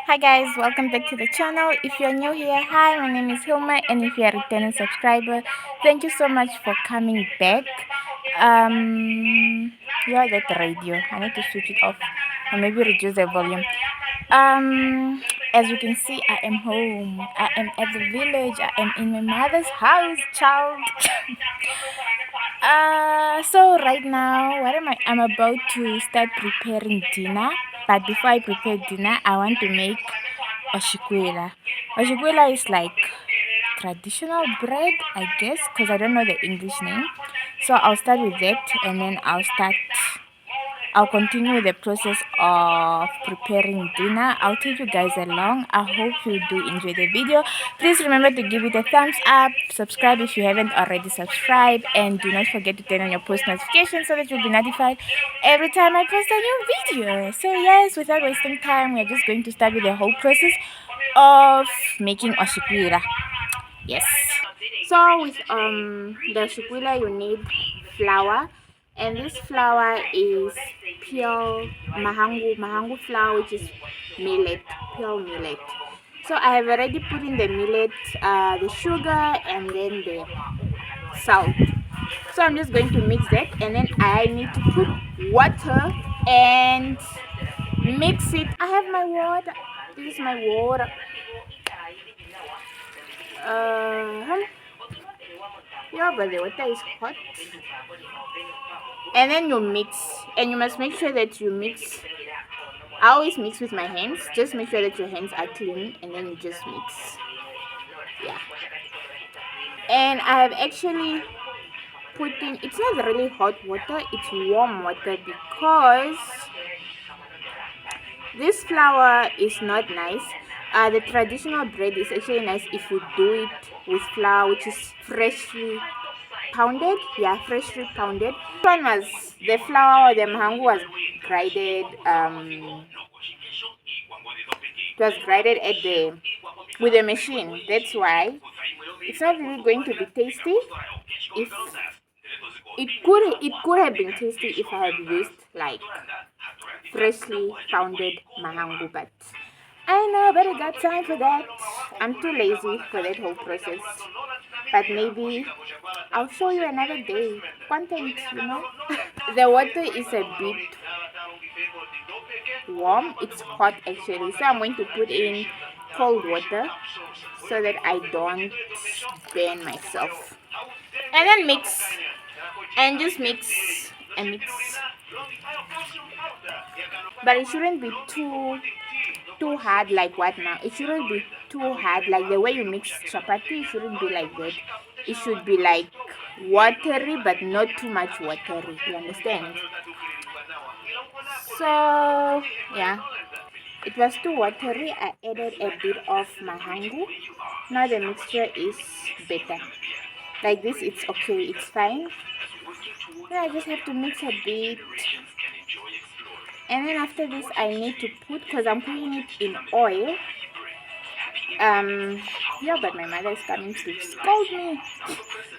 Hi guys, welcome back to the channel. If you're new here, hi, my name is Hilma, and if you're a returning subscriber, thank you so much for coming back. Yeah, that radio, I need to switch it off or maybe reduce the volume. As you can see, I am home. I am at the village. I am in my mother's house, child. So right now, I'm about to start preparing dinner. But before I prepare dinner, I want to make Oshikwiila. Oshikwiila is like traditional bread, I guess, because I don't know the English name. So I'll start with that, and then I'll continue the process of preparing dinner. I'll take you guys along. I hope you do enjoy the video. Please remember to give it a thumbs up, subscribe if you haven't already subscribed, and do not forget to turn on your post notifications so that you'll be notified every time I post a new video. So yes, without wasting time, we're just going to start with the whole process of making Oshikwiila. Yes. So with the Oshikwiila, you need flour, and this flour is pure mahangu flour, which is millet, pure millet. So I have already put in the millet, the sugar, and then the salt. So I'm just going to mix that, and then I need to put water and mix it. I have my water. This is my water. Yeah, but the water is hot. And then you mix, and you must make sure that you mix. I always mix with my hands. Just make sure that your hands are clean, and then you just mix. Yeah. And I have actually put in, it's not really hot water, it's warm water, because this flour is not nice. The traditional bread is actually nice if you do it with flour which is freshly pounded. Yeah, freshly pounded. This one was the flour, the mahangu was grinded. It was grinded with the machine. That's why it's not really going to be tasty. If it could have been tasty if I had used like freshly pounded mahangu, but I know, but I got time for that. I'm too lazy for that whole process. But maybe I'll show you another day. Content, you know. The water is a bit warm. It's hot actually. So I'm going to put in cold water so that I don't burn myself. And then mix. And just mix and mix. But it shouldn't be too hard like what now. It shouldn't be too hard like the way you mix chapati. It shouldn't be like that. It should be like watery, but not too much watery. You understand? So yeah, it was too watery. I added a bit of mahangu. Now the mixture is better. Like this, it's okay. It's fine. Then I just have to mix a bit. And then after this, I need to put, because I'm putting it in oil. Yeah, but my mother is coming to scold me.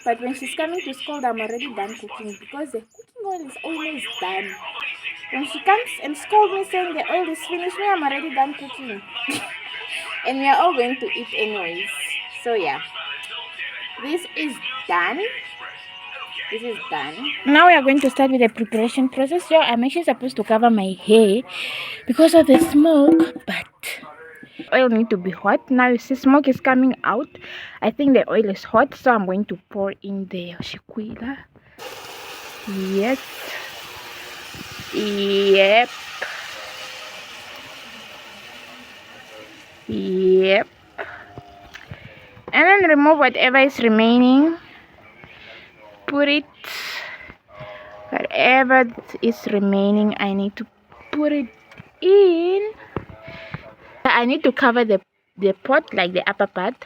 But when she's coming to scold, I'm already done cooking, because the cooking oil is always done. When she comes and scolds me saying the oil is finished, me, I'm already done cooking. And we are all going to eat anyways. So yeah, this is done. This is done. Now we are going to start with the preparation process. So I'm actually supposed to cover my hair because of the smoke, but oil need to be hot. Now you see smoke is coming out. I think the oil is hot, so I'm going to pour in the Oshikwiila. Yes. Yep. Yep. And then remove whatever is remaining. Put it, whatever is remaining, I need to put it in. I need to cover the pot, like the upper part,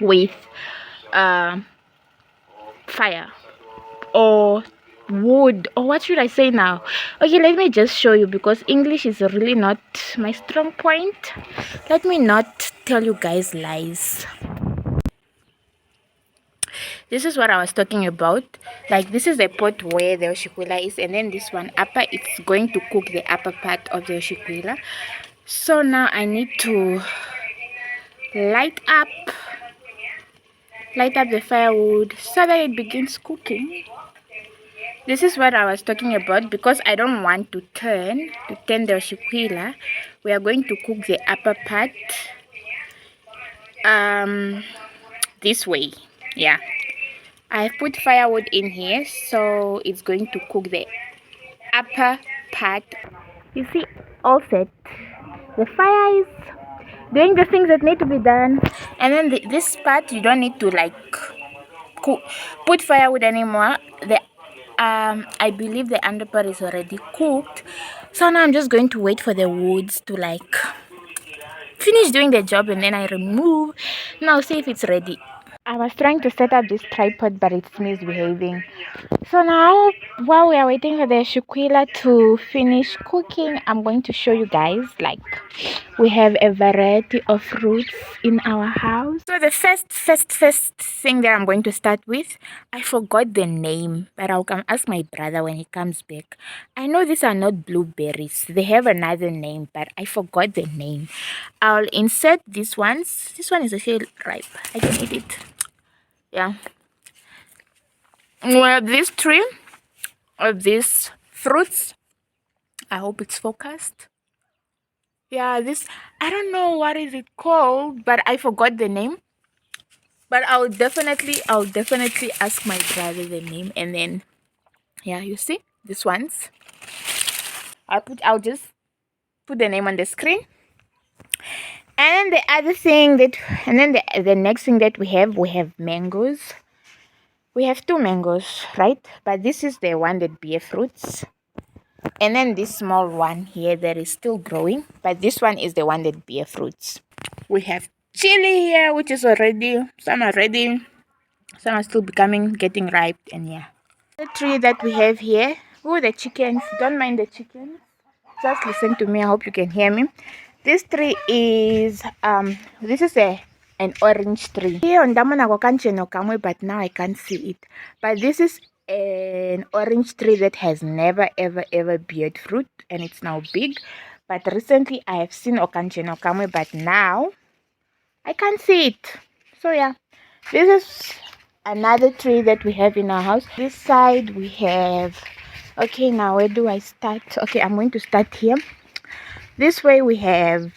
with fire or wood, or what should I say now? Okay, let me just show you, because English is really not my strong point. Let me not tell you guys lies. This is what I was talking about. Like, this is the pot where the Oshikwiila is, and then this one upper, it's going to cook the upper part of the Oshikwiila. So now I need to light up the firewood so that it begins cooking. This is what I was talking about, because I don't want to turn the Oshikwiila. We are going to cook the upper part this way. Yeah, I put firewood in here, so it's going to cook the upper part. You see, all set. The fire is doing the things that need to be done, and then this part you don't need to like put firewood anymore. I believe the under part is already cooked, so now I'm just going to wait for the woods to like finish doing the job, and then I remove. Now see if it's ready. I was trying to set up this tripod, but it's misbehaving. So now, while we are waiting for the Oshikwiila to finish cooking, I'm going to show you guys, like, we have a variety of fruits in our house. So the first thing that I'm going to start with, I forgot the name, but I'll come ask my brother when he comes back. I know these are not blueberries. They have another name, but I forgot the name. I'll insert these ones. This one is actually ripe. I can eat it. Yeah. We have these three of these fruits. I hope it's focused. Yeah, this, I don't know what is it called, but I forgot the name. But I'll definitely ask my brother the name, and then yeah, you see these ones. I'll just put the name on the screen. And the other thing that, and then the next thing that we have mangoes. We have two mangoes, right? But this is the one that bear fruits. And then this small one here that is still growing, but this one is the one that bear fruits. We have chili here, which is already, some are ready, some are still getting ripe, and yeah. The tree that we have here, oh, the chickens, don't mind the chickens. Just listen to me, I hope you can hear me. This tree is, this is an orange tree. Here on Damana Kamwe, but now I can't see it. But this is an orange tree that has never ever beared fruit, and it's now big. But recently I have seen Kamwe, but now I can't see it. So yeah, this is another tree that we have in our house. This side we have, okay, now where do I start? Okay, I'm going to start here. This way we have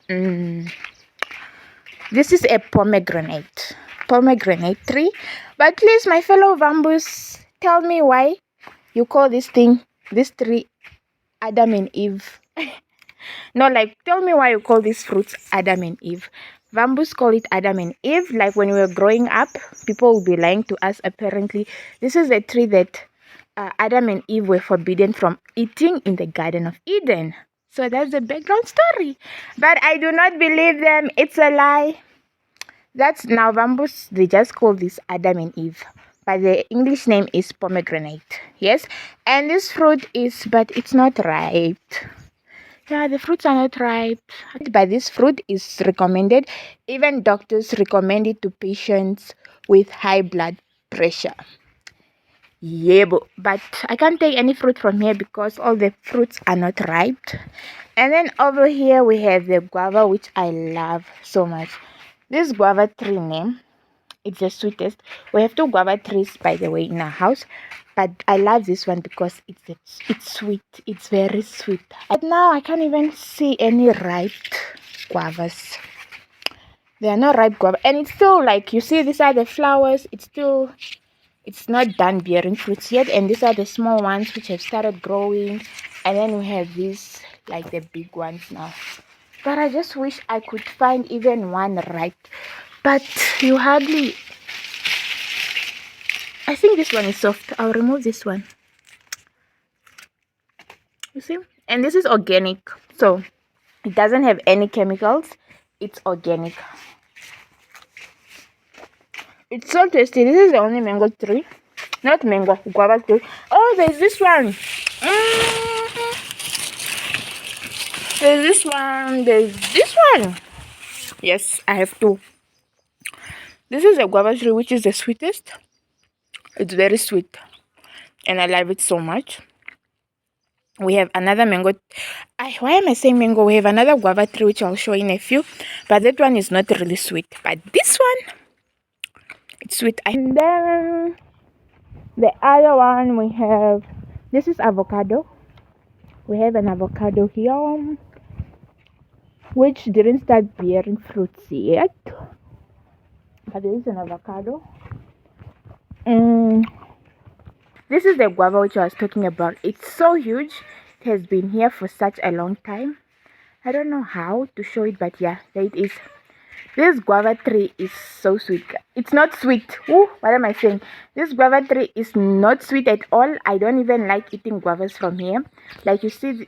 this is a pomegranate tree. But please, my fellow Vambus, tell me why you call this tree Adam and Eve. No, like, tell me why you call these fruits Adam and Eve. Vambus call it Adam and Eve. Like, when we were growing up, people will be lying to us. Apparently, this is a tree that Adam and Eve were forbidden from eating in the Garden of Eden. So that's the background story. But I do not believe them. It's a lie. That's now Vambus, they just call this Adam and Eve. But the English name is pomegranate. Yes. And this fruit is, but it's not ripe. Yeah, the fruits are not ripe. But this fruit is recommended. Even doctors recommend it to patients with high blood pressure. Yeah, but I can't take any fruit from here because all the fruits are not ripe. And then over here we have the guava, which I love so much. This guava tree name, it's the sweetest. We have two guava trees, by the way, in our house, but I love this one because it's sweet. It's very sweet. But now I can't even see any ripe guavas. They are not ripe guava, and it's still, like, you see, these are the flowers. It's not done bearing fruits yet, and these are the small ones which have started growing, and then we have these, like, the big ones now. But I just wish I could find even one ripe. But you hardly, I think this one is soft. I'll remove this one. You see? And this is organic, so it doesn't have any chemicals. It's organic. It's so tasty. This is the only mango tree. Not mango, guava tree. Oh, there's this one. There's this one. There's this one. Yes, I have two. This is a guava tree, which is the sweetest. It's very sweet, and I love it so much. We have another mango. Why am I saying mango? We have another guava tree, which I'll show in a few. But that one is not really sweet. But this one, it's sweet. And then the other one we have, this is avocado. We have an avocado here, which didn't start bearing fruits yet. But there is an avocado. This is the guava which I was talking about. It's so huge. It has been here for such a long time. I don't know how to show it, but yeah, there it is. This guava tree is so sweet. It's not sweet. Ooh, what am I saying? This guava tree is not sweet at all. I don't even like eating guavas from here. Like you see,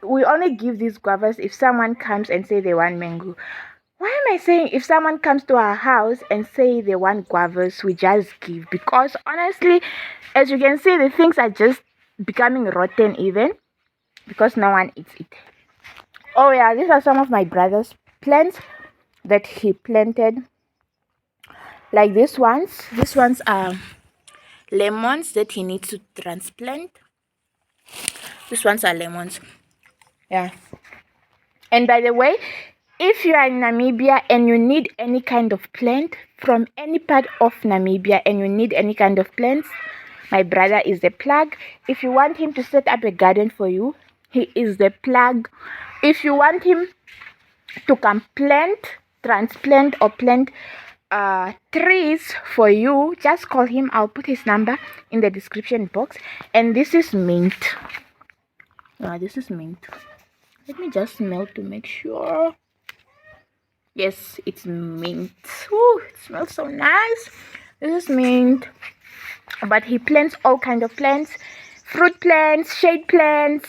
we only give these guavas if someone comes and say they want mango. Why am I saying if someone comes to our house and say they want guavas, we just give? Because honestly, as you can see, the things are just becoming rotten even because no one eats it. Oh yeah, these are some of my brother's plants that he planted. Like these ones are lemons that he needs to transplant. These ones are lemons. Yeah. And by the way, if you are in Namibia and you need any kind of plant from any part of Namibia and you need any kind of plants, my brother is the plug. If you want him to set up a garden for you, he is the plug. If you want him to come transplant or plant trees for you, just call him. I'll put his number in the description box. And this is mint. This is mint. Let me just smell to make sure. Yes, it's mint. Ooh, it smells so nice. This is mint. But he plants all kind of plants, fruit plants, shade plants,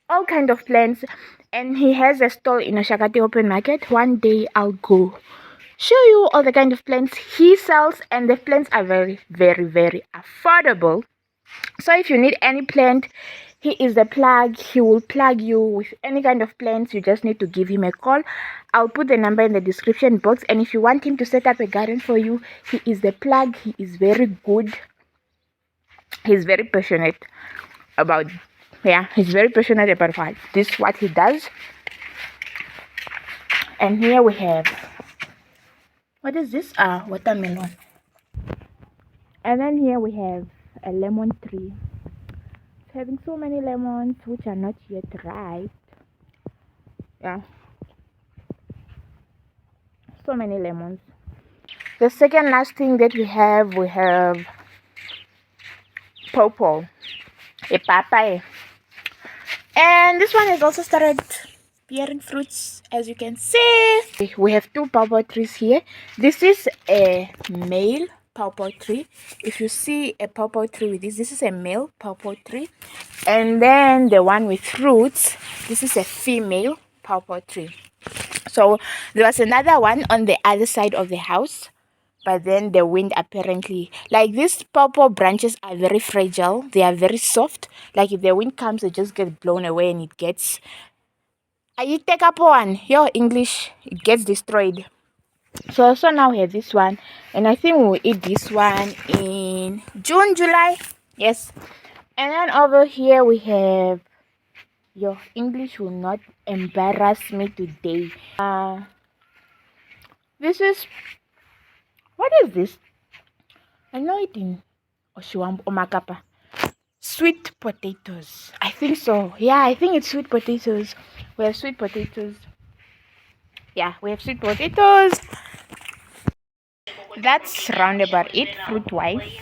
all kind of plants. And he has a stall in Oshakati Open Market. One day I'll go show you all the kind of plants he sells, and the plants are very, very, very affordable. So if you need any plant, he is the plug. He will plug you with any kind of plants. You just need to give him a call. I'll put the number in the description box. And if you want him to set up a garden for you, he is the plug. He is very good. He's very passionate about he's very passionate about what he does. And here we have, what is this? Watermelon. And then here we have a lemon tree. It's having so many lemons which are not yet ripe. Yeah. So many lemons. The second last thing that we have pawpaw. A papaya. And this one has also started bearing fruits, as you can see. We have two pawpaw trees here. This is a male pawpaw tree. If you see a pawpaw tree with this is a male pawpaw tree. And then the one with fruits, this is a female pawpaw tree. So there was another one on the other side of the house, but then the wind apparently, like these pawpaw branches are very fragile. They are very soft. Like if the wind comes, they just get blown away and it gets, you take up one, your English, it gets destroyed. So now we have this one, and I think we'll eat this one in June, July. Yes. And then over here we have, your English will not embarrass me today. This is, what is this? I know it in Oshiwambo, Omakapa. Sweet potatoes. I think so. Yeah, I think it's sweet potatoes. We have sweet potatoes. Yeah, we have sweet potatoes. That's round about it, fruit-wise.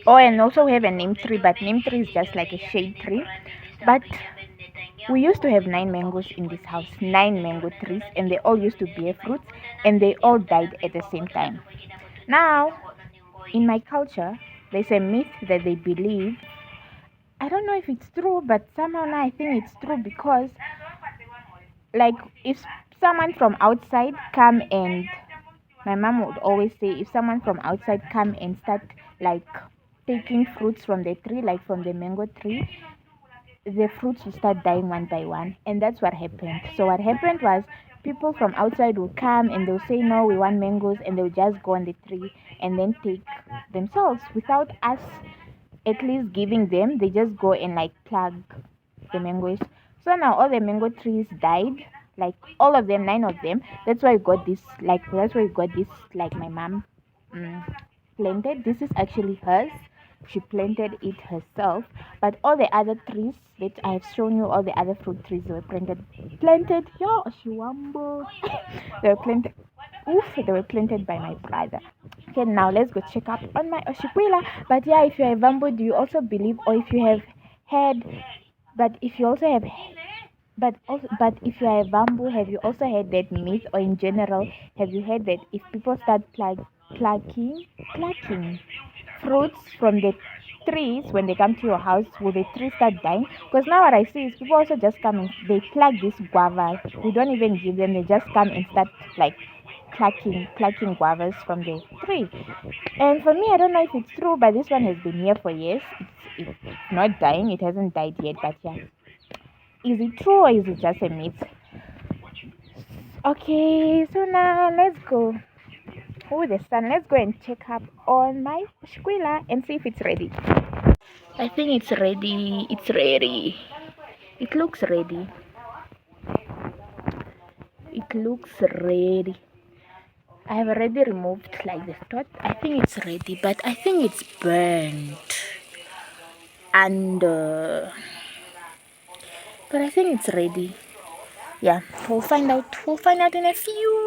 Oh, and also we have a neem tree, but neem tree is just like a shade tree. But we used to have 9 mangoes in this house, 9 mango trees, and they all used to bear fruits, and they all died at the same time. Now, in my culture, there's a myth that they believe, I don't know if it's true, but somehow now I think it's true, because like if someone from outside come and, my mom would always say, if someone from outside come and start like taking fruits from the tree, like from the mango tree, the fruits will start dying one by one. And that's what happened. So what happened was, people from outside will come and they'll say, no, we want mangoes, and they'll just go on the tree and then take themselves without us at least giving them, they just go and like plug the mangoes. So now all the mango trees died, like all of them, 9 of them. That's why we got this, like my mom planted. This is actually hers. She planted it herself. But all the other trees that I have shown you, all the other fruit trees were planted here, Oshiwambo. They were planted. Oof, they were planted by my brother. Okay, now let's go check up on my Oshikwiila. But yeah, if you're a Vambo, do you also believe, or if you have had, but if you also have, but if you are a Vambo, have you also heard that myth, or in general, have you heard that if people start plucking fruits from the trees when they come to your house, will the tree start dying? Because now what I see is people also just come and they pluck these guavas. We don't even give them, they just come and start like plucking guavas from the tree. And for me, I don't know if it's true, but this one has been here for years. It's not dying, it hasn't died yet, but yeah, is it true or is it just a myth? Okay, so now let's go. Oh, the sun. Let's go and check up on my Oshikwiila and see if it's ready. I think it's ready. It's ready. It looks ready. It looks ready. I have already removed like the top. I think it's ready, but I think it's burnt. And but I think it's ready. Yeah, we'll find out. We'll find out in a few.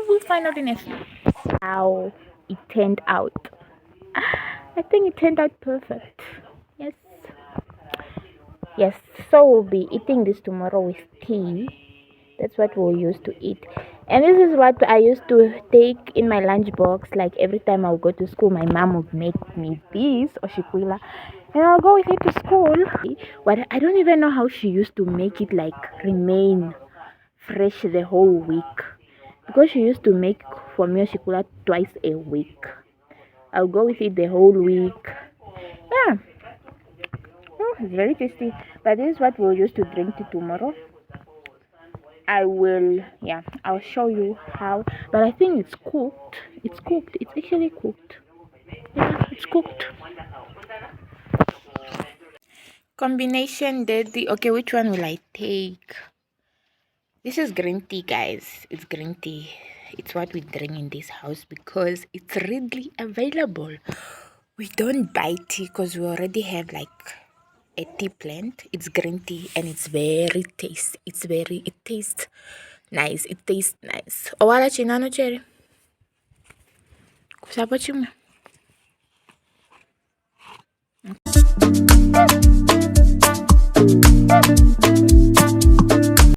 How it turned out. I think it turned out perfect. Yes, so we'll be eating this tomorrow with tea. That's what we'll use to eat. And this is what I used to take in my lunchbox. Like every time I'll go to school, my mom would make me this Oshikwiila, and I'll go with it to school. But I don't even know how she used to make it like remain fresh the whole week, because she used to make for me Oshikwiila twice a week. I'll go with it the whole week. Yeah. It's very tasty. But this is what we'll use to drink tea tomorrow. I'll show you how. But I think it's cooked. It's actually cooked. Yeah, it's cooked. Combination deadly. Okay, which one will I take? This is green tea, guys. It's green tea. It's what we drink in this house because it's readily available. We don't buy tea because we already have like a tea plant. It's green tea and it's very tasty. It tastes nice. Owala chinano cherry. Kusapa chuma.